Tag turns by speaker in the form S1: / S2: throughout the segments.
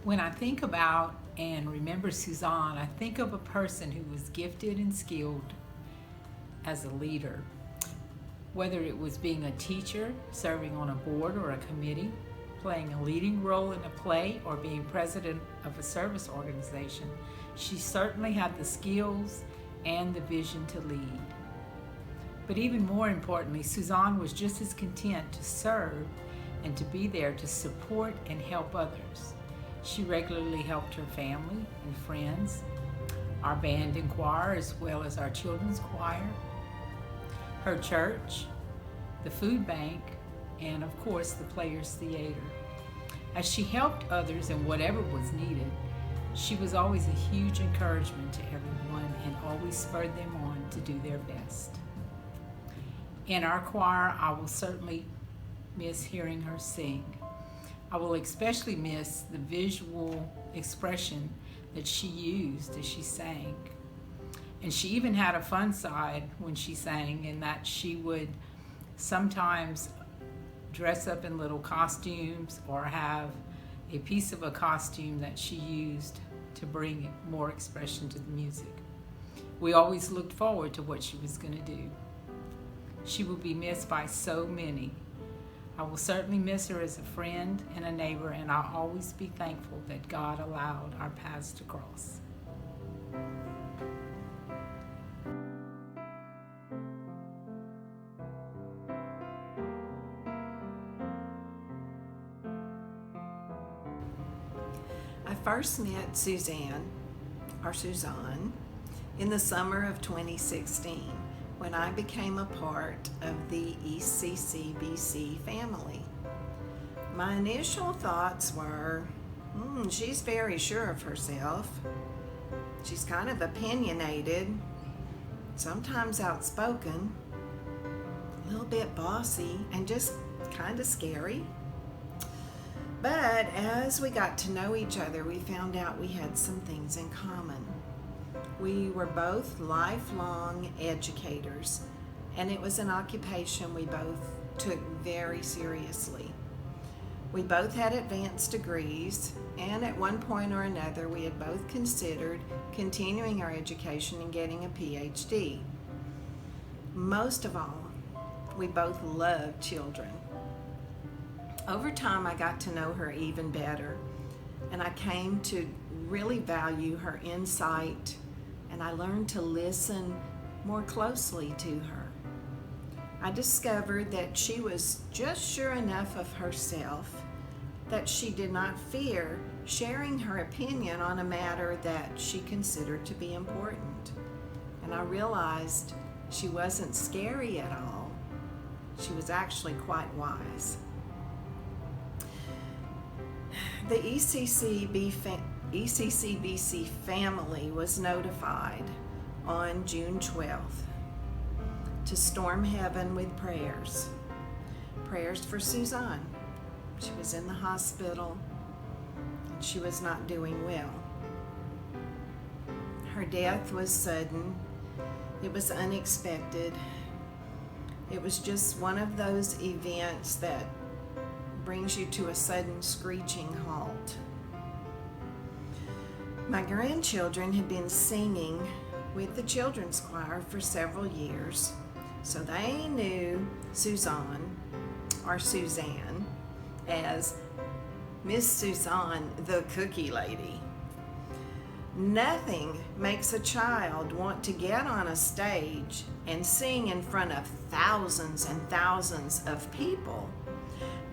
S1: When I think about and remember Suzanne, I think of a person who was gifted and skilled as a leader. Whether it was being a teacher, serving on a board or a committee, playing a leading role in a play, or being president of a service organization, she certainly had the skills and the vision to lead. But even more importantly, Suzanne was just as content to serve and to be there to support and help others. She regularly helped her family and friends, our band and choir, as well as our children's choir, her church, the food bank, and of course the Players Theater. As she helped others in whatever was needed, she was always a huge encouragement to everyone and always spurred them on to do their best. In our choir, I will certainly miss hearing her sing. I will especially miss the visual expression that she used as she sang. And she even had a fun side when she sang, in that she would sometimes dress up in little costumes or have a piece of a costume that she used to bring more expression to the music. We always looked forward to what she was going to do. She will be missed by so many. I will certainly miss her as a friend and a neighbor, and I'll always be thankful that God allowed our paths to cross.
S2: I first met Suzanne in the summer of 2016 when I became a part of the ECCBC family. My initial thoughts were, she's very sure of herself. She's kind of opinionated, sometimes outspoken, a little bit bossy, and just kind of scary. But as we got to know each other, we found out we had some things in common. We were both lifelong educators, and it was an occupation we both took very seriously. We both had advanced degrees, and at one point or another, we had both considered continuing our education and getting a PhD. Most of all, we both loved children. Over time, I got to know her even better, and I came to really value her insight, and I learned to listen more closely to her. I discovered that she was just sure enough of herself that she did not fear sharing her opinion on a matter that she considered to be important. And I realized she wasn't scary at all. She was actually quite wise. The ECCBC family was notified on June 12th to storm heaven with prayers. Prayers for Suzanne. She was in the hospital and she was not doing well. Her death was sudden. It was unexpected. It was just one of those events that brings you to a sudden screeching halt. My grandchildren had been singing with the children's choir for several years, so they knew Suzanne, or Suzanne, as Miss Suzanne, the cookie lady. Nothing makes a child want to get on a stage and sing in front of thousands and thousands of people,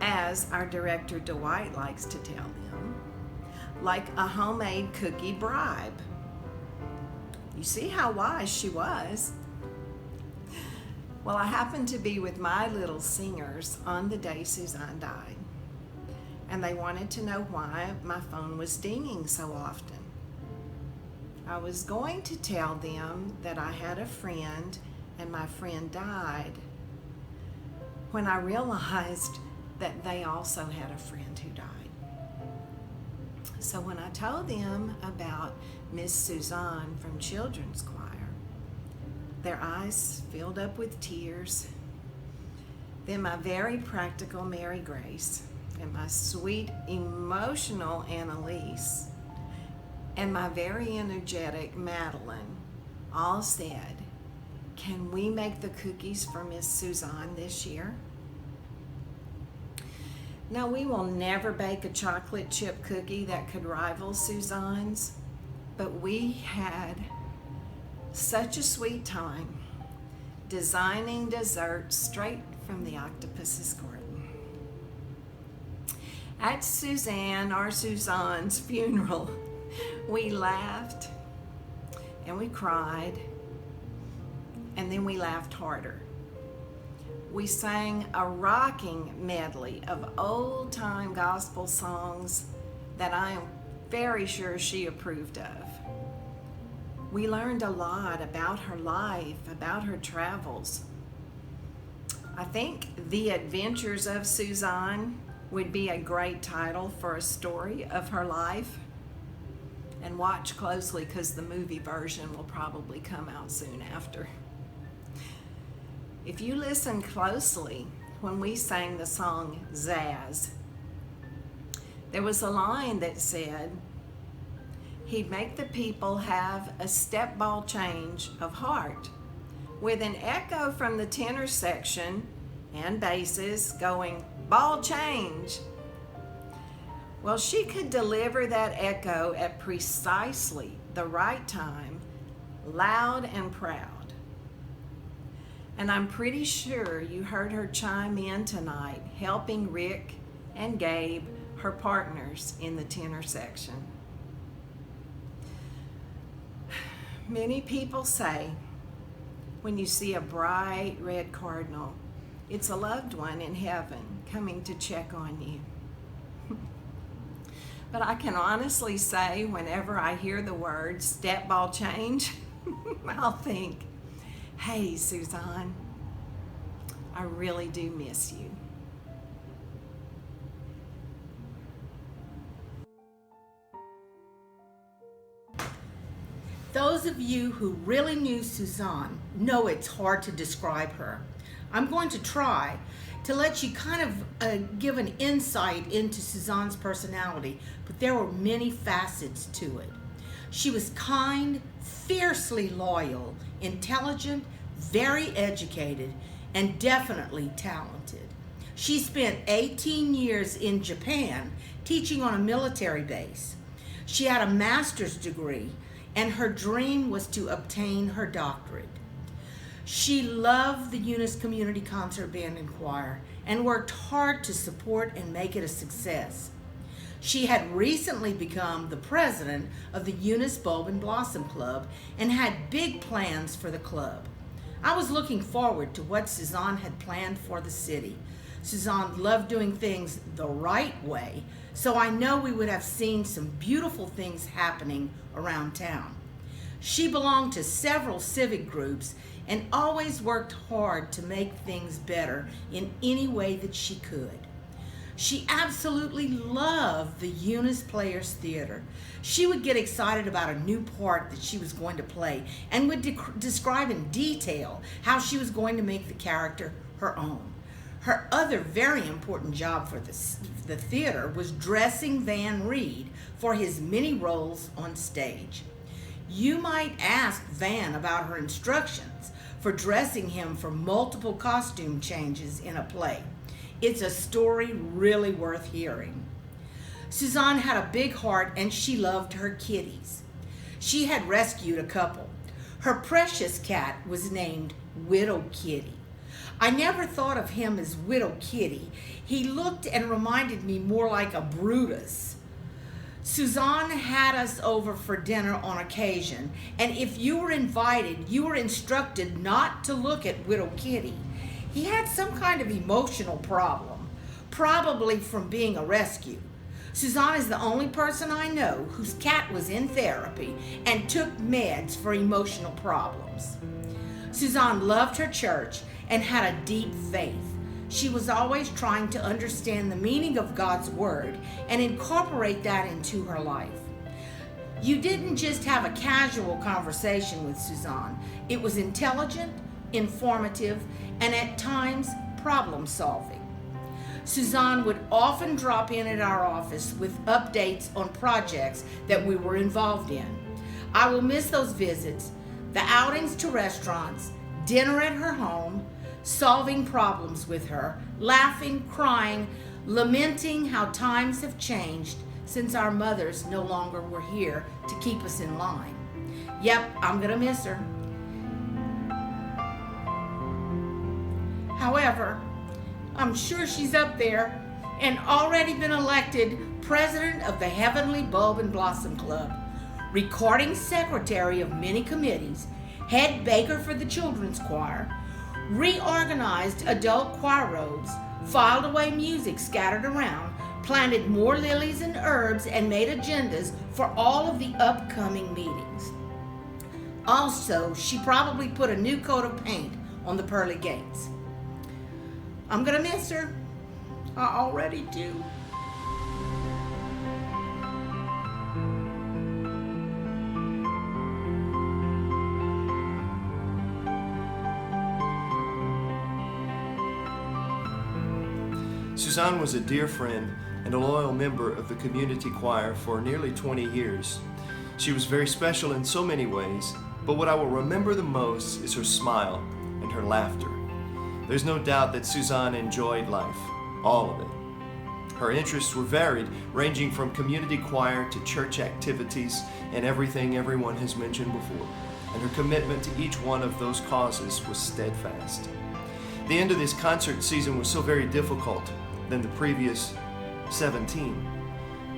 S2: as our director Dwight likes to tell them, like a homemade cookie bribe. You see how wise she was. Well, I happened to be with my little singers on the day Suzanne died, and they wanted to know why my phone was dinging so often. I was going to tell them that I had a friend and my friend died, when I realized that they also had a friend who died. So when I told them about Miss Suzanne from Children's Choir, their eyes filled up with tears. Then my very practical Mary Grace, and my sweet, emotional Annalise and my very energetic Madeline all said, "Can we make the cookies for Miss Suzanne this year?" Now, we will never bake a chocolate chip cookie that could rival Suzanne's, but we had such a sweet time designing desserts straight from the octopus's garden. At Suzanne's funeral, we laughed and we cried, and then we laughed harder. We sang a rocking medley of old-time gospel songs that I am very sure she approved of. We learned a lot about her life, about her travels. I think The Adventures of Suzanne would be a great title for a story of her life. And watch closely, because the movie version will probably come out soon after. If you listen closely when we sang the song Zaz, there was a line that said, "He'd make the people have a step ball change of heart," with an echo from the tenor section and basses going, "Ball change." Well, she could deliver that echo at precisely the right time, loud and proud. And I'm pretty sure you heard her chime in tonight, helping Rick and Gabe, her partners in the tenor section. Many people say when you see a bright red cardinal, it's a loved one in heaven coming to check on you. But I can honestly say, whenever I hear the word step ball change, I'll think, "Hey, Suzanne, I really do miss you."
S3: Those of you who really knew Suzanne know it's hard to describe her. I'm going to try to let you kind of give an insight into Suzanne's personality, but there were many facets to it. She was kind, fiercely loyal, intelligent, very educated, and definitely talented. She spent 18 years in Japan teaching on a military base. She had a master's degree, and her dream was to obtain her doctorate. She loved the Eunice Community Concert Band and Choir and worked hard to support and make it a success. She had recently become the president of the Eunice Bulb and Blossom Club and had big plans for the club. I was looking forward to what Suzanne had planned for the city. Suzanne loved doing things the right way, so I know we would have seen some beautiful things happening around town. She belonged to several civic groups and always worked hard to make things better in any way that she could. She absolutely loved the Eunice Players Theater. She would get excited about a new part that she was going to play and would describe in detail how she was going to make the character her own. Her other very important job for the theater was dressing Van Reed for his many roles on stage. You might ask Van about her instructions for dressing him for multiple costume changes in a play. It's a story really worth hearing. Suzanne had a big heart and she loved her kitties. She had rescued a couple. Her precious cat was named Widow Kitty. I never thought of him as Widow Kitty. He looked and reminded me more like a Brutus. Suzanne had us over for dinner on occasion, and if you were invited, you were instructed not to look at Widow Kitty. He had some kind of emotional problem, probably from being a rescue. Suzanne is the only person I know whose cat was in therapy and took meds for emotional problems. Suzanne loved her church and had a deep faith. She was always trying to understand the meaning of God's word and incorporate that into her life. You didn't just have a casual conversation with Suzanne. It was intelligent, informative, and at times problem-solving. Suzanne would often drop in at our office with updates on projects that we were involved in. I will miss those visits, the outings to restaurants, dinner at her home, solving problems with her, laughing, crying, lamenting how times have changed since our mothers no longer were here to keep us in line. Yep, I'm gonna miss her. However, I'm sure she's up there and already been elected president of the Heavenly Bulb and Blossom Club, recording secretary of many committees, head baker for the children's choir, reorganized adult choir robes, filed away music scattered around, planted more lilies and herbs, and made agendas for all of the upcoming meetings. Also, she probably put a new coat of paint on the pearly gates. I'm gonna miss her. I already do.
S4: Suzanne was a dear friend and a loyal member of the community choir for nearly 20 years. She was very special in so many ways, but what I will remember the most is her smile and her laughter. There's no doubt that Suzanne enjoyed life, all of it. Her interests were varied, ranging from community choir to church activities and everything everyone has mentioned before, and her commitment to each one of those causes was steadfast. The end of this concert season was so very difficult than the previous 17.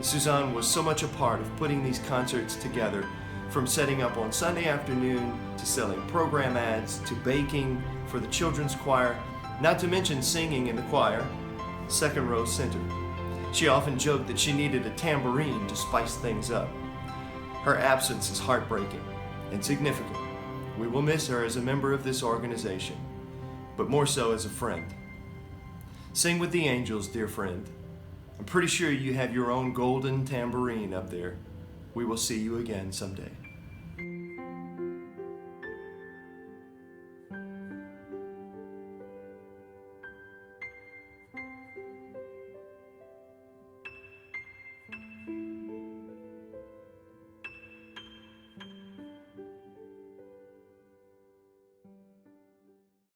S4: Suzanne was so much a part of putting these concerts together, from setting up on Sunday afternoon to selling program ads to baking for the children's choir, not to mention singing in the choir, second row center. She often joked that she needed a tambourine to spice things up. Her absence is heartbreaking and significant. We will miss her as a member of this organization, but more so as a friend. Sing with the angels, dear friend. I'm pretty sure you have your own golden tambourine up there. We will see you again someday.